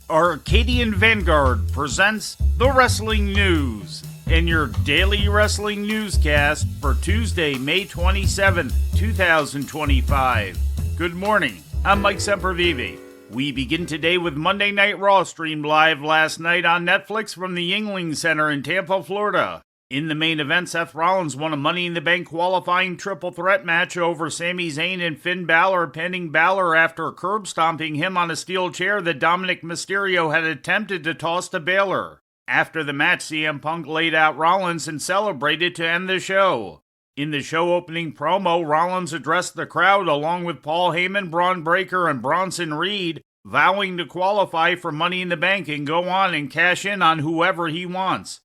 Arcadian Vanguard presents the Wrestling News in your daily wrestling newscast for Tuesday, May 27th, 2025. Good morning, I'm Mike Sempervive. We begin today with Monday Night Raw, streamed live last night on Netflix from the Yuengling Center in Tampa, Florida. In the main event, Seth Rollins won a Money in the Bank qualifying triple threat match over Sami Zayn and Finn Balor, pinning Balor after curb stomping him on a steel chair that Dominic Mysterio had attempted to toss to Balor. After the match, CM Punk laid out Rollins and celebrated to end the show. In the show opening promo, Rollins addressed the crowd along with Paul Heyman, Braun Breaker, and Bronson Reed, vowing to qualify for Money in the Bank and go on and cash in on whoever he wants.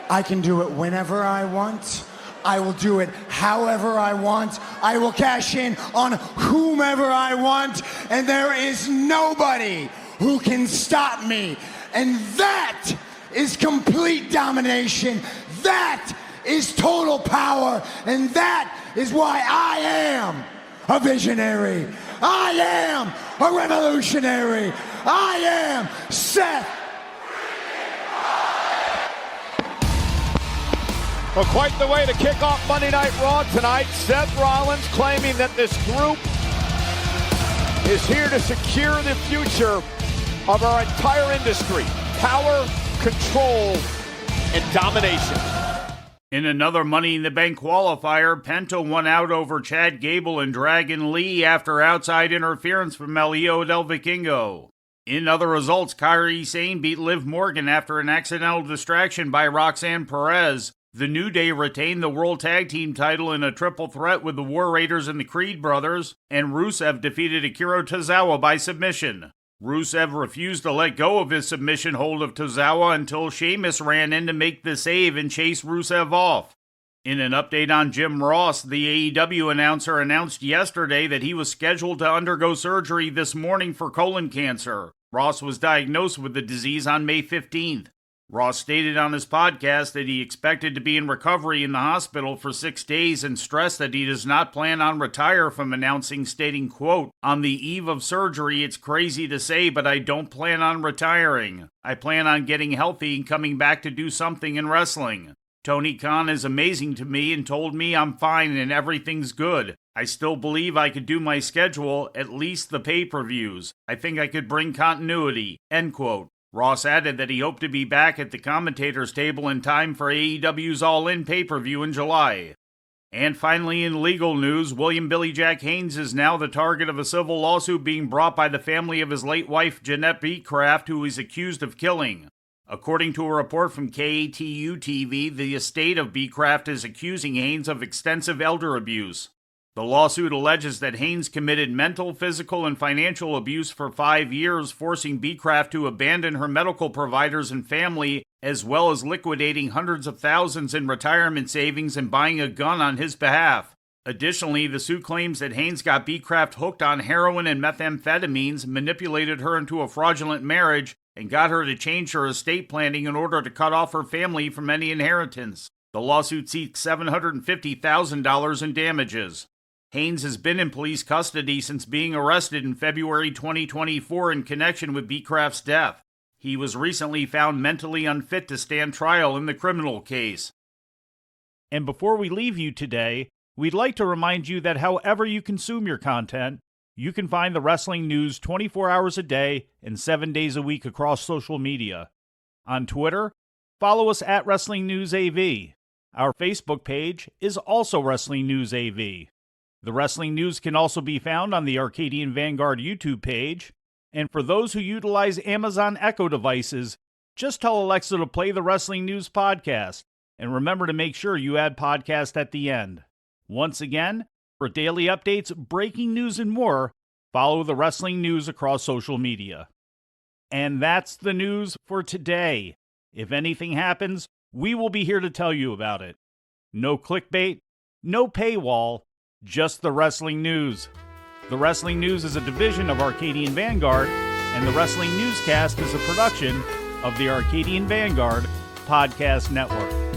I can do it whenever I want. I will do it however I want. I will cash in on whomever I want, and there is nobody who can stop me. And that is complete domination. That is total power, and that is why I am a visionary. I am a revolutionary. I am Seth. Well, quite the way to kick off Monday Night Raw tonight. Seth Rollins claiming that this group is here to secure the future of our entire industry. Power, control, and domination. In another Money in the Bank qualifier, Penta won out over Chad Gable and Dragon Lee after outside interference from El Hijo del Vikingo. In other results, Kairi Sane beat Liv Morgan after an accidental distraction by Roxanne Perez. The New Day retained the World Tag Team title in a triple threat with the War Raiders and the Creed brothers, and Rusev defeated Akira Tozawa by submission. Rusev refused to let go of his submission hold of Tozawa until Sheamus ran in to make the save and chase Rusev off. In an update on Jim Ross, the AEW announcer announced yesterday that he was scheduled to undergo surgery this morning for colon cancer. Ross was diagnosed with the disease on May 15th. Ross stated on his podcast that he expected to be in recovery in the hospital for 6 days and stressed that he does not plan on retire from announcing, stating, quote, "On the eve of surgery, it's crazy to say, but I don't plan on retiring. I plan on getting healthy and coming back to do something in wrestling. Tony Khan is amazing to me and told me I'm fine and everything's good. I still believe I could do my schedule, at least the pay-per-views. I think I could bring continuity," end quote. Ross added that he hoped to be back at the commentators' table in time for AEW's All In pay-per-view in July. And finally, in legal news, William Billy Jack Haynes is now the target of a civil lawsuit being brought by the family of his late wife, Jeanette Beecraft, who is accused of killing. According to a report from KATU-TV, the estate of Beecraft is accusing Haynes of extensive elder abuse. The lawsuit alleges that Haynes committed mental, physical, and financial abuse for 5 years, forcing Beecraft to abandon her medical providers and family, as well as liquidating hundreds of thousands in retirement savings and buying a gun on his behalf. Additionally, the suit claims that Haynes got Beecraft hooked on heroin and methamphetamines, manipulated her into a fraudulent marriage, and got her to change her estate planning in order to cut off her family from any inheritance. The lawsuit seeks $750,000 in damages. Haynes has been in police custody since being arrested in February 2024 in connection with Beecraft's death. He was recently found mentally unfit to stand trial in the criminal case. And before we leave you today, we'd like to remind you that however you consume your content, you can find the wrestling news 24 hours a day and 7 days a week across social media. On Twitter, follow us at Wrestling News AV. Our Facebook page is also Wrestling News AV. The Wrestling News can also be found on the Arcadian Vanguard YouTube page, and for those who utilize Amazon Echo devices, just tell Alexa to play the Wrestling News podcast, and remember to make sure you add podcast at the end. Once again, for daily updates, breaking news, and more, follow the Wrestling News across social media. And that's the news for today. If anything happens, we will be here to tell you about it. No clickbait, no paywall, just the Wrestling News. The Wrestling News is a division of Arcadian Vanguard, and the Wrestling Newscast is a production of the Arcadian Vanguard Podcast Network.